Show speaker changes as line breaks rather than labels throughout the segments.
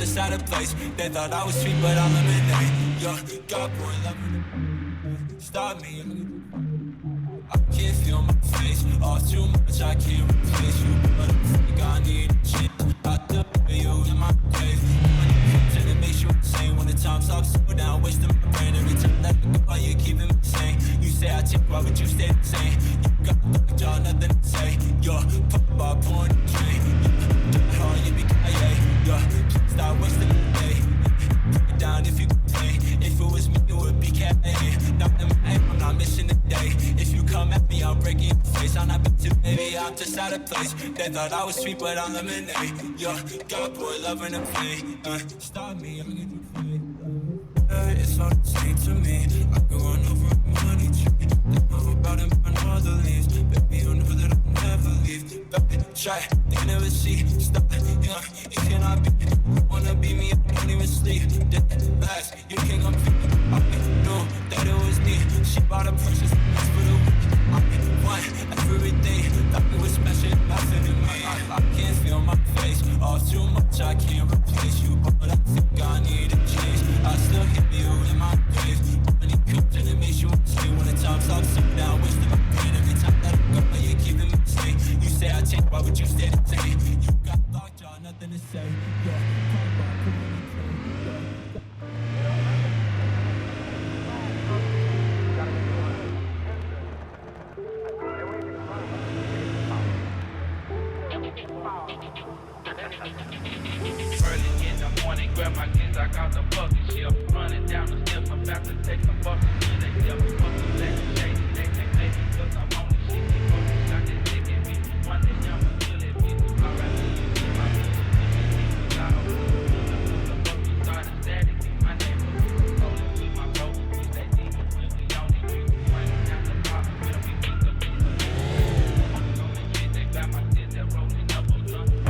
just out of place. They thought I was sweet, but I'm lemonade. Yeah, got boy loving. Stop me. I can't feel my face. Off too much, I can't replace you. But I think I need a change. I feel you in my grave. And it makes you insane when the time stops slow down, wasting my brain. Every time that I go, you're keeping me sane. You say I change, why would you stay the same? You got the jaw, nothing to say. Yo, pop by pouring the train. How you be yeah. Stop wasting the day. Break it down if you could play. If it was me, it would be K.A. I'm not missing a day. If you come at me, I'll break your face. I'm not bitter, baby, I'm just out of place. They thought I was sweet, but I'm lemonade. Yo, got boy loving to play. Stop me, I'll get you paid. It's all the same to me. I can run over a money tree. They know about it, I know the leaves. Baby, you know that I'll never leave. Baby, try, they never see. Stop, yeah, it cannot be. You wanna be me, I don't even sleep. Dead last, you can't compete. I know that it was me. She bought a precious piece for the week. I want everything. Thought we was smashing, nothing in me. I can't feel my face. Off too much, I can't replace you. But I think I need a change. I still hear you in my grave. When it comes and it makes you insane. When the time stops, sit down, wasting my brain. Every time that I go, you're keeping me sane. You say I change, why would you stay the same? You got lockjaw, nothing to say. Yeah,
Early in the morning, grab my kids, I got the bucket ship. Running down the steps, I'm about to take some buckets to they help me fuck the black shade. They take baby, cause I'm on the shit. They fucking got this dick in me. One day I'm a kill it, bitch. Alright, my bitch, I don't the fuck you started static. My neighborhood, rolling with my bro. We stay deep, when we on it, we running down the block. When we pick up in the on the shit, they got my shit, they're rolling up on them.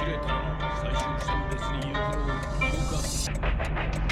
길에 다最終選別によるのか